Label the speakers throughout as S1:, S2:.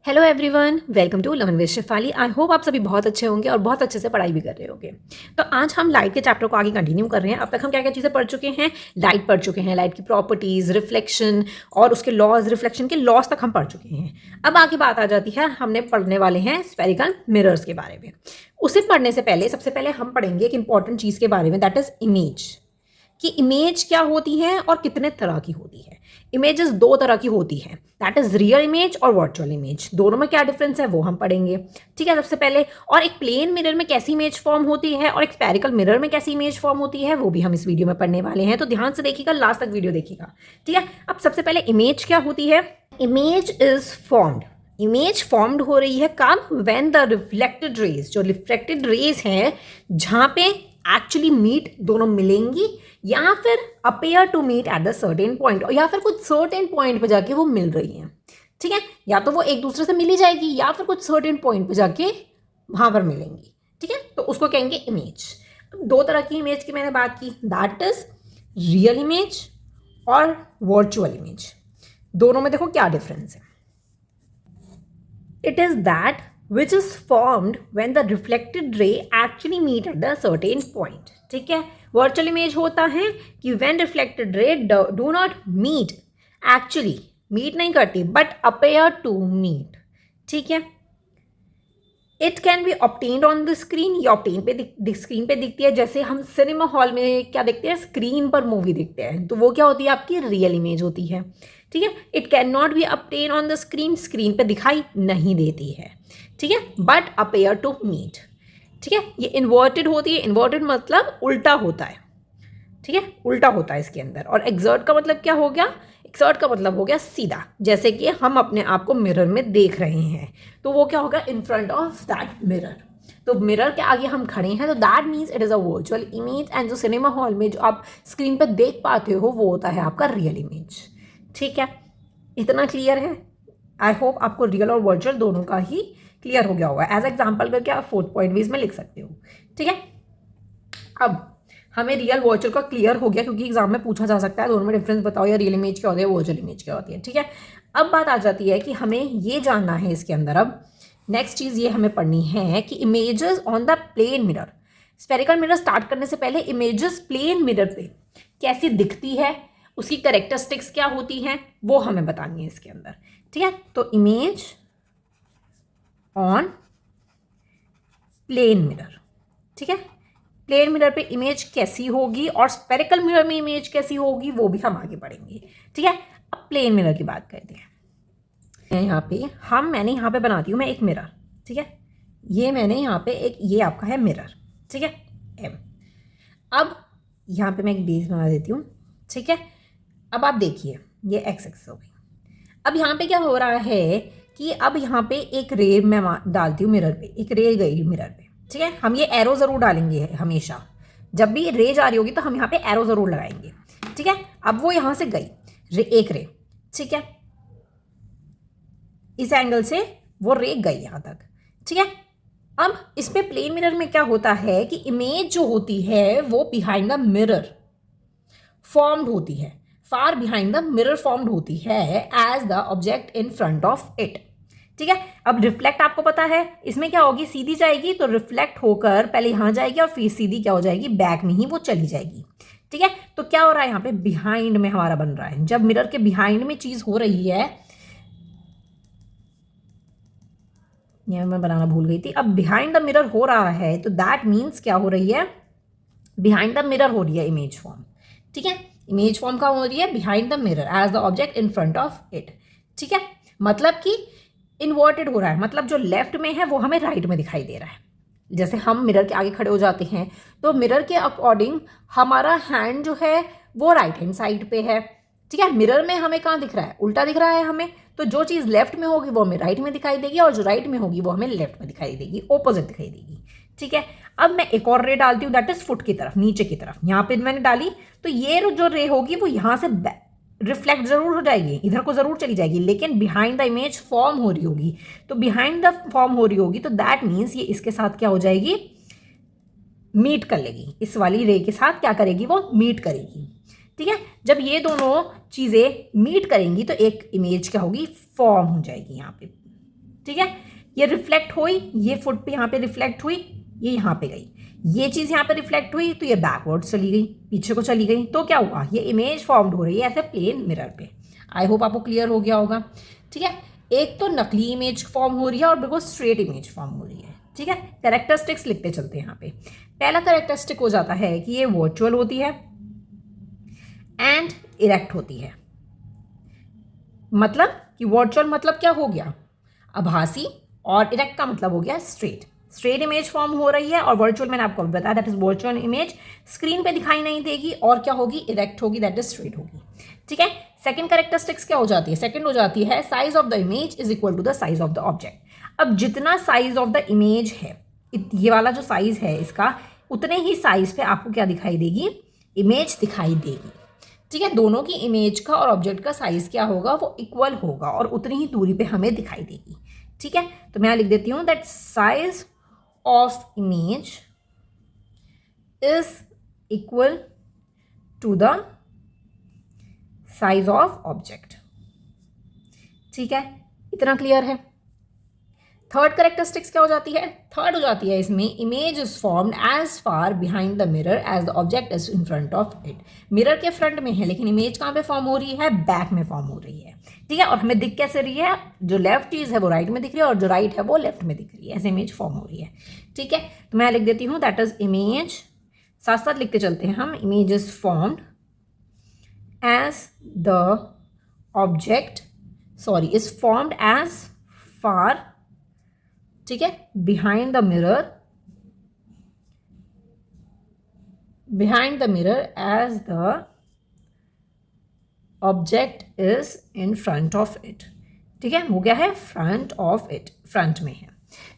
S1: Hello everyone, welcome to learn with Shefali. I hope आप सभी बहुत अच्छे होंगे और बहुत अच्छे से पढ़ाई भी कर रहे होंगे। तो आज हम लाइट के चैप्टर को आगे कंटिन्यू कर रहे हैं। अब तक हम क्या क्या चीज़ें पढ़ चुके हैं? लाइट पढ़ चुके हैं, लाइट की प्रॉपर्टीज़, रिफ्लेक्शन और उसके लॉज, रिफ्लेक्शन के लॉज तक हम पढ़ चुके हैं। अब आगे बात आ जाती है, हमने पढ़ने वाले हैं स्फेरिकल मिरर्स के बारे में। उसे पढ़ने से पहले सबसे पहले हम पढ़ेंगे एक इंपॉर्टेंट चीज़ के बारे में, दैट इज़ इमेज। कि इमेज क्या होती है और कितने तरह की होती है। इमेजेस दो तरह की होती है, दैट इज रियल इमेज और वर्चुअल इमेज। दोनों में क्या डिफरेंस है वो हम पढ़ेंगे। ठीक है, सबसे पहले और एक प्लेन मिरर में कैसी इमेज फॉर्म होती है और एक स्फेरिकल मिरर में कैसी इमेज फॉर्म होती है वो भी हम इस वीडियो में पढ़ने वाले हैं, तो ध्यान से देखिएगा, लास्ट तक वीडियो देखिएगा। ठीक है, अब सबसे पहले इमेज क्या होती है। Image is formed, image formed हो रही है कब? व्हेन द रिफ्लेक्टेड रेज, जो रिफ्लेक्टेड रेज है जहां पे एक्चुअली मीट दोनों मिलेंगी या फिर appear to meet at the certain point, या फिर कुछ सर्टेन पॉइंट पे जाके वो मिल रही हैं। ठीक है, या तो वो एक दूसरे से मिली जाएगी या फिर कुछ सर्टेन पॉइंट पे जाके वहां पर मिलेंगी। ठीक है, तो उसको कहेंगे इमेज। दो तरह की इमेज की मैंने बात की, दैट इज रियल इमेज और वर्चुअल इमेज। दोनों में देखो क्या डिफरेंस है। It is that which is formed when the reflected ray actually meet at a certain point. ठीक है, वर्चुअल इमेज होता है कि when reflected ray do not meet, actually meet नहीं करती but appear to meet. ठीक है, it can be obtained on the screen, ये ऑप्टेन पे स्क्रीन पे दिखती है। जैसे हम सिनेमा हॉल में क्या देखते हैं, स्क्रीन पर मूवी देखते हैं, तो वो क्या होती है, आपकी रियल इमेज होती है। ठीक है, it can not be obtained on the screen, screen पे दिखाई नहीं देती है। ठीक है, बट अपेयर टू मीट। ठीक है, ये इन्वर्टेड होती है, इन्वर्टेड मतलब उल्टा होता है। ठीक है, उल्टा होता है इसके अंदर। और एक्सर्ट का मतलब क्या हो गया? एक्सर्ट का मतलब हो गया सीधा, जैसे कि हम अपने आप को मिरर में देख रहे हैं, तो वो क्या होगा? इन फ्रंट ऑफ दैट मिरर। तो मिरर के आगे हम खड़े हैं, तो that means it is a virtual image. And जो सिनेमा हॉल में जो आप स्क्रीन पर देख पाते हो वो होता है आपका रियल इमेज। ठीक है, इतना क्लियर है? आई होप आपको रियल और वर्चुअल दोनों का ही क्लियर हो गया होगा। एज एग्जाम्पल करके आप 4th पॉइंट भी इसमें लिख सकते हो। ठीक है, अब हमें रियल वर्चुअल का क्लियर हो गया, क्योंकि एग्जाम में पूछा जा सकता है दोनों में डिफरेंस बताओ, या रियल इमेज क्या होती है, वर्चुअल इमेज क्या होती है। ठीक है, अब बात आ जाती है कि हमें ये जानना है इसके अंदर। अब नेक्स्ट चीज़ ये हमें पढ़नी है कि images on the plane mirror. Spherical mirror start करने से पहले इमेजेस प्लेन मिरर पे कैसी दिखती है, उसकी कैरेक्टरिस्टिक्स क्या होती हैं, वो हमें बतानी है इसके अंदर। ठीक है, तो इमेज ऑन प्लेन मिरर। ठीक है, प्लेन मिरर पे इमेज कैसी होगी और स्फेरिकल मिरर में इमेज कैसी होगी वो भी हम आगे पढ़ेंगे। ठीक है, अब प्लेन मिरर की बात करते हैं। यहाँ पे मैंने यहाँ पे बनाती हूँ मैं एक मिरर। ठीक है, ये मैंने यहाँ पे एक, ये आपका है मिरर। ठीक है, एम। अब यहाँ पे मैं एक बेस बना देती हूँ। ठीक है, अब आप देखिए ये एक्स एक्स हो गई। अब यहाँ पे क्या हो रहा है कि अब यहाँ पे एक रे मैं डालती हूँ मिरर पे, एक रे गई मिरर पे। ठीक है, हम ये एरो ज़रूर डालेंगे हमेशा, जब भी रे जा रही होगी तो हम यहाँ पे एरो ज़रूर लगाएंगे। ठीक है, अब वो यहाँ से गई एक रे। ठीक है, इस एंगल से वो रे गई यहाँ तक। ठीक है, अब इस पे प्लेन मिरर में क्या होता है कि इमेज जो होती है वो बिहाइंड द मिरर फॉर्म्ड होती है, far behind the mirror formed होती है as the object in front of it. ठीक है, अब रिफ्लेक्ट आपको पता है इसमें क्या होगी, सीधी जाएगी, तो रिफ्लेक्ट होकर पहले यहाँ जाएगी और फिर सीधी क्या हो जाएगी, बैक में ही वो चली जाएगी। ठीक है, तो क्या हो रहा है यहाँ पे, बिहाइंड में हमारा बन रहा है। जब मिरर के बिहाइंड में चीज हो रही है, ये मैं बनाना भूल गई थी, अब बिहाइंड द मिरर हो रहा है, तो दैट मीन्स क्या हो रही है, बिहाइंड द मिरर हो रही है इमेज फॉर्म। ठीक है, इमेज फॉर्म का हो रही है behind the mirror as the object in front of it. ठीक है, मतलब कि इन्वर्टेड हो रहा है, मतलब जो लेफ्ट में है वो हमें राइट में दिखाई दे रहा है। जैसे हम मिरर के आगे खड़े हो जाते हैं तो मिरर के अकॉर्डिंग हमारा हैंड जो है वो राइट हैंड साइड पे है। ठीक है, मिरर में हमें कहाँ दिख रहा है, उल्टा दिख रहा है हमें, तो जो चीज़ लेफ्ट में होगी वो हमें राइट में दिखाई देगी और जो राइट में होगी वो हमें लेफ्ट में दिखाई देगी, ऑपोजिट दिखाई देगी। ठीक है, अब मैं एक और रे डालती हूँ, दैट इज फुट की तरफ, नीचे की तरफ। यहाँ पे मैंने डाली तो ये जो रे होगी वो यहाँ से रिफ्लेक्ट जरूर हो जाएगी, इधर को जरूर चली जाएगी, लेकिन बिहाइंड द इमेज फॉर्म हो रही होगी। तो बिहाइंड द फॉर्म हो रही होगी तो दैट मीन्स ये इसके साथ क्या हो जाएगी, मीट कर लेगी, इस वाली रे के साथ क्या करेगी, वो मीट करेगी। ठीक है, जब ये दोनों चीज़ें मीट करेंगी तो एक इमेज क्या होगी, फॉर्म हो जाएगी यहाँ पे। ठीक है, ये रिफ्लेक्ट हुई, ये फुट पे यहाँ पे रिफ्लेक्ट हुई, ये यहाँ पे गई, ये चीज़ यहाँ पे रिफ्लेक्ट हुई तो ये बैकवर्ड चली गई, पीछे को चली गई, तो क्या हुआ, ये इमेज फॉर्म्ड हो रही है ऐसे प्लेन मिरर पे। आई होप आपको क्लियर हो गया होगा। ठीक है, एक तो नकली इमेज फॉर्म हो रही है और बिल्कुल स्ट्रेट इमेज फॉर्म हो रही है। ठीक है, कैरेक्टरिस्टिक्स लिखते चलते हैं यहाँ पे। पहला कैरेक्टरिस्टिक हो जाता है कि ये वर्चुअल होती है एंड इरेक्ट होती है। मतलब कि वर्चुअल मतलब क्या हो गया, आभासी, और इरेक्ट का मतलब हो गया स्ट्रेट इमेज फॉर्म हो रही है। और वर्चुअल मैंने आपको बताया that is virtual image, screen पे दिखाई नहीं देगी और क्या होगी, इरेक्ट होगी, दैट इज स्ट्रेट होगी। ठीक है, सेकंड कैरेक्टरिस्टिक्स क्या हो जाती है, सेकंड हो जाती है size of the image is equal to the size of the object. अब जितना साइज ऑफ द इमेज है, ये वाला जो साइज है इसका, उतने ही साइज पे आपको क्या दिखाई देगी, इमेज दिखाई देगी। ठीक है, दोनों की इमेज का और ऑब्जेक्ट का साइज क्या होगा, वो इक्वल होगा और उतनी ही दूरी पे हमें दिखाई देगी। ठीक है, तो मैं लिख देती हूँ that size of image is equal to the size of object. ठीक है, इतना क्लियर है। थर्ड कैरेक्टरिस्टिक्स क्या हो जाती है, थर्ड हो जाती है इसमें, image is formed as far behind the mirror as the object is in front of it. Mirror के फ्रंट में है लेकिन इमेज कहाँ पे फॉर्म हो रही है, बैक में फॉर्म हो रही है। ठीक है, और हमें दिख कैसे रही है, जो लेफ्ट चीज है वो राइट में दिख रही है और जो राइट है वो लेफ्ट में दिख रही है, ऐसे इमेज फॉर्म हो रही है। ठीक है, तो मैं लिख देती हूँ दैट इज इमेज, साथ साथ लिखते चलते हैं हम, image is formed as the object, sorry is formed as far, ठीक है, behind the mirror as the object is in front of it. ठीक है, वो क्या है, फ्रंट ऑफ इट, फ्रंट में है।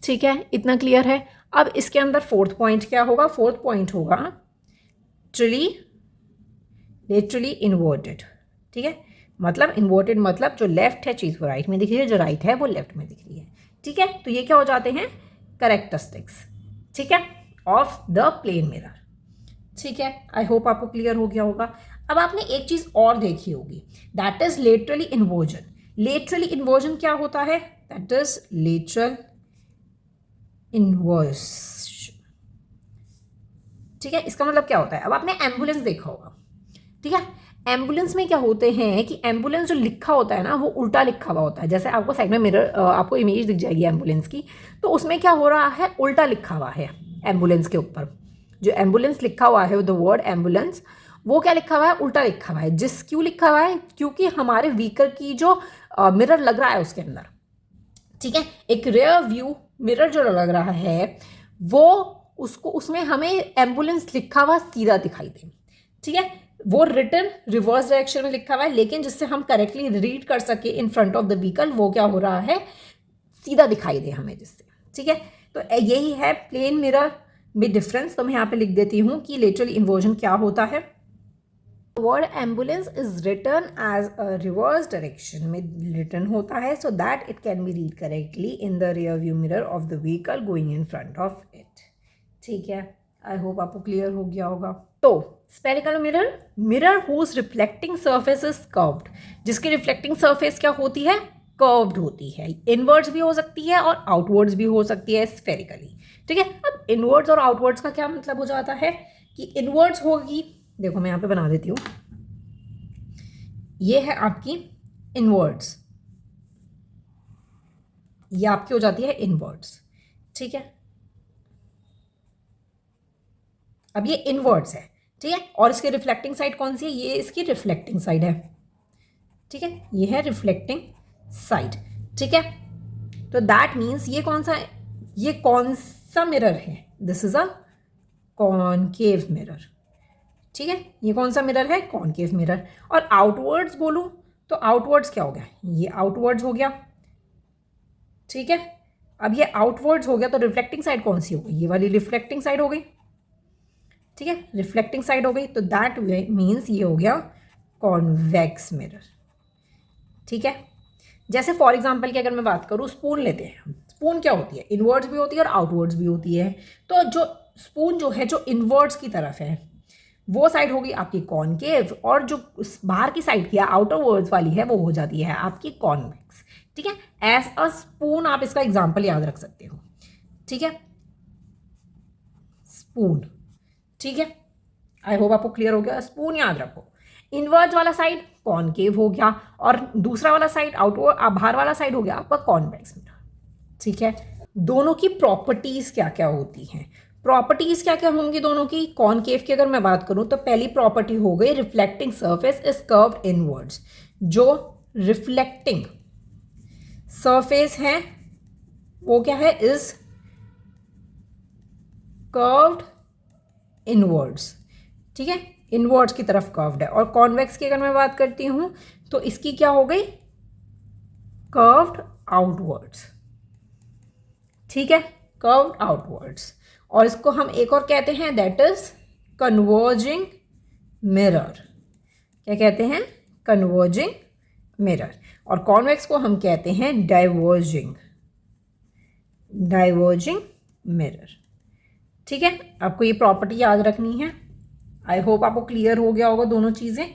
S1: ठीक है, इतना क्लियर है। अब इसके अंदर फोर्थ पॉइंट क्या होगा, फोर्थ पॉइंट होगा लेटरली इन्वर्टेड। ठीक है, मतलब इन्वर्टेड मतलब जो लेफ्ट है चीज़ वो राइट में दिख रही है, जो राइट है वो लेफ्ट में दिख रही है। ठीक है, तो ये क्या हो जाते हैं, कैरेक्टरिस्टिक्स, ठीक है, ऑफ द प्लेन मिरर। ठीक है, आई होप आपको क्लियर हो गया होगा। अब आपने एक चीज़ और देखी होगी, that is laterally inversion. Laterally inversion क्या होता है, दैट इज लेटरल इन्वर्जन। ठीक है, इसका मतलब क्या होता है, अब आपने एम्बुलेंस देखा होगा। ठीक है, एम्बुलेंस में क्या होते हैं कि एम्बुलेंस जो लिखा होता है ना वो उल्टा लिखा हुआ होता है। जैसे आपको साइड में मिरर, आपको इमेज दिख जाएगी एम्बुलेंस की, तो उसमें क्या हो रहा है, उल्टा लिखा हुआ है एम्बुलेंस के ऊपर। जो एम्बुलेंस लिखा हुआ है, द वर्ड एम्बुलेंस, वो क्या लिखा हुआ है, उल्टा लिखा हुआ है। क्यों लिखा हुआ है, क्योंकि हमारे व्हीकल की जो मिरर लग रहा है उसके अंदर, ठीक है, एक रेयर व्यू मिरर जो लग रहा है वो, उसको उसमें हमें एम्बुलेंस लिखा हुआ सीधा दिखाई दे। ठीक है, वो रिटन रिवर्स डायरेक्शन में लिखा हुआ है, लेकिन जिससे हम करेक्टली रीड कर सके इन फ्रंट ऑफ द व्हीकल, वो क्या हो रहा है, सीधा दिखाई दे हमें जिससे। ठीक है, तो यही है प्लेन मिरर में डिफरेंस। तो मैं यहाँ पे लिख देती हूँ कि लेटरल इन्वर्जन क्या होता है। Word ambulance is written as a reverse direction में रिटन होता है, so that it can be read correctly in the rear view mirror of the vehicle going in front of it. ठीक है, I hope आपको clear हो गया होगा। तो spherical mirror, mirror whose reflecting surface is curved, जिसकी reflecting surface क्या होती है, कर्व्ड होती है। इनवर्ड्स भी हो सकती है और आउटवर्ड्स भी हो सकती है स्फेरिकली। ठीक है, अब इनवर्ड्स और आउटवर्ड्स का क्या मतलब हो जाता है कि इनवर्ड्स होगी, देखो मैं यहाँ पे बना देती हूँ, ये है आपकी इनवर्ड्स, ये आपकी हो जाती है इनवर्ड्स। ठीक है, अब ये इनवर्ड्स है। ठीक है, और इसकी रिफ्लेक्टिंग साइड कौन सी है, ये इसकी रिफ्लेक्टिंग साइड है। ठीक है, ये है रिफ्लेक्टिंग साइड। ठीक है, तो दैट मीन्स ये कौन सा मिरर है, this is a concave mirror. ठीक है, ये कौन सा मिरर है, कॉनकेव मिरर। और आउटवर्ड्स बोलूं तो आउटवर्ड्स क्या हो गया, ये आउटवर्ड्स हो गया। ठीक है, अब ये आउटवर्ड्स हो गया तो रिफ्लेक्टिंग साइड कौन सी हो गई, ये वाली रिफ्लेक्टिंग साइड हो गई। ठीक है, रिफ्लेक्टिंग साइड हो गई, तो दैट मीन्स ये हो गया कॉन्वेक्स मिरर। ठीक है, जैसे फॉर एग्जांपल की अगर मैं बात करूँ, स्पून लेते हैं, स्पून क्या होती है, इनवर्ड्स भी होती है और आउटवर्ड्स भी होती है। तो जो स्पून जो है जो इनवर्ड्स की तरफ है वो साइड होगी आपकी कॉनकेव, और जो बाहर की साइड की आउटर वर्ड्स वाली है वो हो जाती है आपकी कॉन्वेक्स। ठीक है। एज अ स्पून आप इसका एग्जाम्पल याद रख सकते हो, ठीक है, स्पून, ठीक है। आई होप आपको क्लियर हो गया, स्पून याद रखो। इनवर्ट वाला साइड कॉनकेव हो गया और दूसरा वाला साइड आउटवर्ड बाहर वाला साइड हो गया आपका कॉन्वेक्स मिरर, ठीक है। दोनों की प्रॉपर्टीज क्या क्या होती हैं, प्रॉपर्टीज क्या क्या होंगी दोनों की। कॉनकेव की अगर मैं बात करूं तो पहली प्रॉपर्टी हो गई reflecting surface is curved inwards. जो रिफ्लेक्टिंग सरफेस है वो क्या है, इज कर्व्ड इनवर्ड्स, ठीक है, इनवर्ड्स की तरफ कर्व्ड है। और कॉन्वेक्स की अगर मैं बात करती हूं तो इसकी क्या हो गई, कर्व्ड आउटवर्ड्स, ठीक है, कर्व्ड आउटवर्ड्स। और इसको हम एक और कहते हैं, दैट इज कन्वर्जिंग मिरर। क्या कहते हैं, कन्वर्जिंग मिरर। और कॉन्वेक्स को हम कहते हैं डाइवर्जिंग मिरर, ठीक है। आपको ये प्रॉपर्टी याद रखनी है। आई होप आपको क्लियर हो गया होगा दोनों चीज़ें।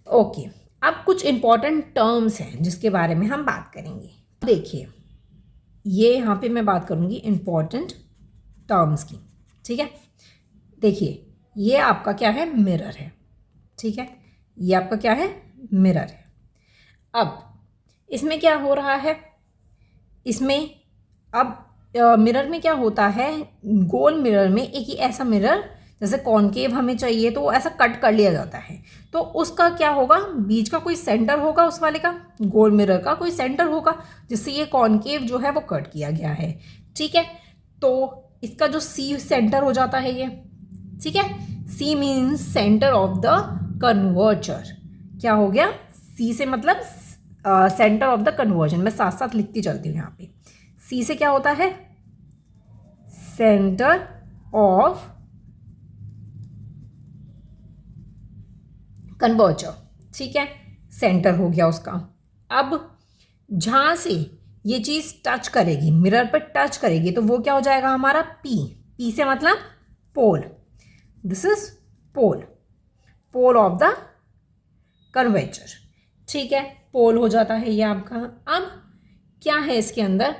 S1: ओके, अब कुछ इंपॉर्टेंट टर्म्स हैं जिसके बारे में हम बात करेंगे। देखिए, ये यहाँ पे मैं बात करूँगी इंपॉर्टेंट टर्म्स की, ठीक है। देखिए, ये आपका क्या है, मिरर है, ठीक है, ये आपका क्या है, मिरर है। अब इसमें क्या हो रहा है, इसमें अब मिरर में क्या होता है, गोल मिरर में एक ही ऐसा मिरर, जैसे कॉनकेव हमें चाहिए तो ऐसा कट कर लिया जाता है, तो उसका क्या होगा, बीच का कोई सेंटर होगा, उस वाले का, गोल मिरर का कोई सेंटर होगा जिससे ये कॉनकेव जो है वो कट किया गया है, ठीक है। तो इसका जो सी सेंटर हो जाता है ये, ठीक है, C means centre of the converter. क्या हो गया, सी से मतलब सेंटर ऑफ द कन्वर्जन। मैं साथ साथ लिखती चलती हूँ यहाँ पे। सी से क्या होता है, सेंटर ऑफ कन्वर्टर, ठीक है, सेंटर हो गया उसका। अब जहां से ये चीज टच करेगी, मिरर पर टच करेगी, तो वो क्या हो जाएगा हमारा, पी। पी से मतलब pole, this is pole of the curvature, ठीक है, पोल हो जाता है ये आपका। अब क्या है इसके अंदर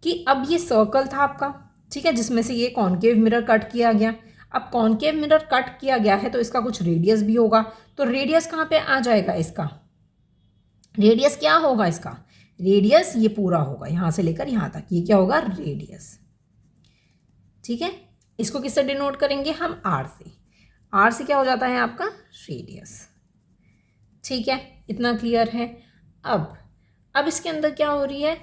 S1: कि अब ये सर्कल था आपका, ठीक है, जिसमें से ये कॉनकेव मिरर कट किया गया। अब कॉनकेव मिरर कट किया गया है तो इसका कुछ रेडियस भी होगा, तो रेडियस कहाँ पे आ जाएगा इसका, रेडियस क्या होगा इसका, रेडियस ये पूरा होगा यहाँ से लेकर यहाँ तक, ये क्या होगा, रेडियस, ठीक है। इसको किससे डिनोट करेंगे हम, आर से। आर से क्या हो जाता है आपका, रेडियस, ठीक है, इतना क्लियर है। अब इसके अंदर क्या हो रही है,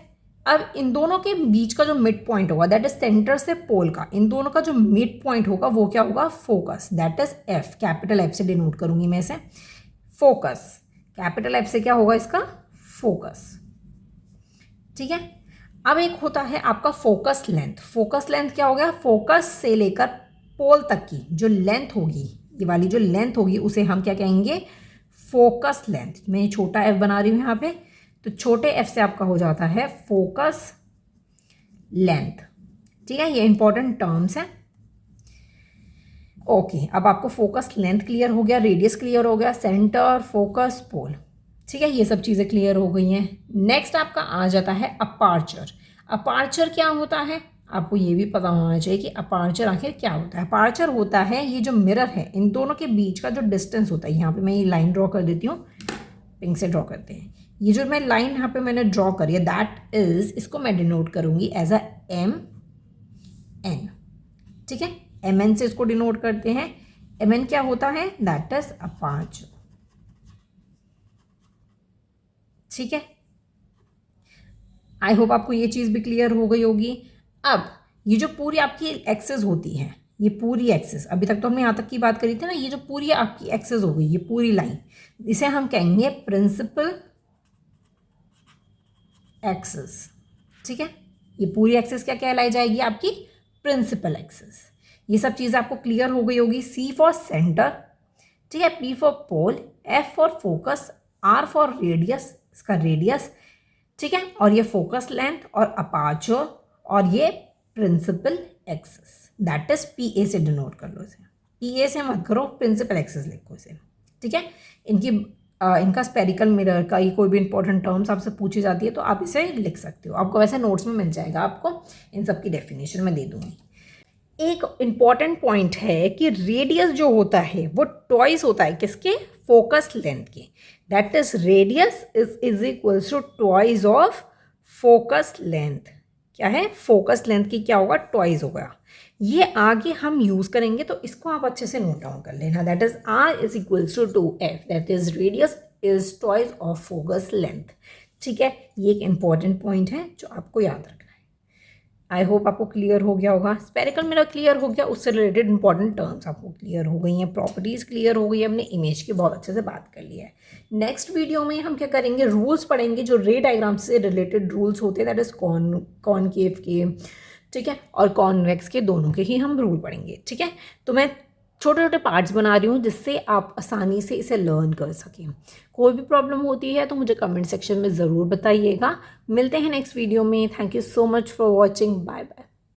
S1: अब इन दोनों के बीच का जो मिड पॉइंट होगा, दैट इज सेंटर से पोल का, इन दोनों का जो मिड पॉइंट होगा वो क्या होगा, focus, that is F, capital F से डिनोट करूंगी मैं इसे, फोकस, कैपिटल एफ से क्या होगा इसका, फोकस, ठीक है। अब एक होता है आपका फोकस लेंथ। फोकस लेंथ क्या हो गया, फोकस से लेकर पोल तक की जो लेंथ होगी, ये वाली जो लेंथ होगी उसे हम क्या कहेंगे, फोकस लेंथ। मैं छोटा एफ बना रही हूँ यहाँ पे, तो छोटे एफ से आपका हो जाता है फोकस लेंथ, ठीक है। ये इंपॉर्टेंट टर्म्स हैं। ओके, अब आपको फोकस लेंथ क्लियर हो गया, रेडियस क्लियर हो गया, सेंटर, फोकस, पोल, ठीक है, ये सब चीज़ें क्लियर हो गई हैं। नेक्स्ट आपका आ जाता है अपार्चर। अपार्चर क्या होता है, आपको ये भी पता होना चाहिए कि अपार्चर आखिर क्या होता है। अपार्चर होता है ये जो मिरर है, इन दोनों के बीच का जो डिस्टेंस होता है, यहाँ पे मैं ये लाइन ड्रॉ कर देती हूँ, पिंक से ड्रॉ करते हैं। ये जो मैं लाइन यहाँ पे मैंने ड्रॉ करी है, दैट इज, इसको मैं डिनोट करूँगी एज अ एम एन, ठीक है, एम एन से इसको डिनोट करते हैं। एम एन क्या होता है, दैट इज अपार्चर, ठीक है। आई होप आपको ये चीज़ भी क्लियर हो गई होगी। अब ये जो पूरी आपकी एक्सेस होती है, ये पूरी एक्सेस, अभी तक तो हमने यहाँ तक की बात करी थी ना, ये जो पूरी आपकी एक्सेस हो गई, ये पूरी लाइन, इसे हम कहेंगे प्रिंसिपल एक्सेस, ठीक है। ये पूरी एक्सेस क्या कहलाई जाएगी, आपकी प्रिंसिपल एक्सेस। ये सब चीज़ें आपको क्लियर हो गई होगी। सी फॉर सेंटर, ठीक है, P for pole, F for focus, R for radius, इसका रेडियस, ठीक है, और ये फोकस लेंथ और अपार्चर, और ये principal axis, that is P A से डिनोट कर लो इसे, पी ए से मत करो, प्रिंसिपल एक्सेस लिखो इसे, ठीक है। इनकी इनका स्पेरिकल मिरर का ही कोई भी इंपॉर्टेंट टर्म्स आपसे पूछी जाती है तो आप इसे लिख सकते हो, आपको वैसे नोट्स में मिल जाएगा, आपको इन सब की डेफिनेशन मैं दे दूँगी। एक इम्पॉर्टेंट पॉइंट है कि रेडियस जो होता है वो ट्वाइस होता है किसके, फोकस लेंथ के। That is radius is equals to twice of focus length. क्या है, फोकस लेंथ की क्या होगा, ट्वाइस होगा। ये आगे हम यूज़ करेंगे तो इसको आप अच्छे से नोट डाउन कर लेना। That is R is equals to 2f, that is radius is twice of focus length. ठीक है, ये एक इंपॉर्टेंट पॉइंट है जो आपको याद रखना है। आई होप आपको क्लियर हो गया होगा, स्पेरिकल मिरर क्लियर हो गया, उससे रिलेटेड इंपॉर्टेंट टर्म्स आपको क्लियर हो गई हैं, प्रॉपर्टीज़ क्लियर हो गई है, हमने इमेज की बहुत अच्छे से बात कर लिया है। नेक्स्ट वीडियो में हम क्या करेंगे, रूल्स पढ़ेंगे, जो रे डायग्राम से रिलेटेड रूल्स होते हैं, दैट इज कॉनकेव के, ठीक है, और कॉन्वेक्स के, दोनों के ही हम रूल पढ़ेंगे। ठीक है, तो मैं छोटे छोटे पार्ट्स बना रही हूँ जिससे आप आसानी से इसे लर्न कर सकें। कोई भी प्रॉब्लम होती है तो मुझे कमेंट सेक्शन में ज़रूर बताइएगा। मिलते हैं नेक्स्ट वीडियो में। Thank you so much for watching. Bye bye.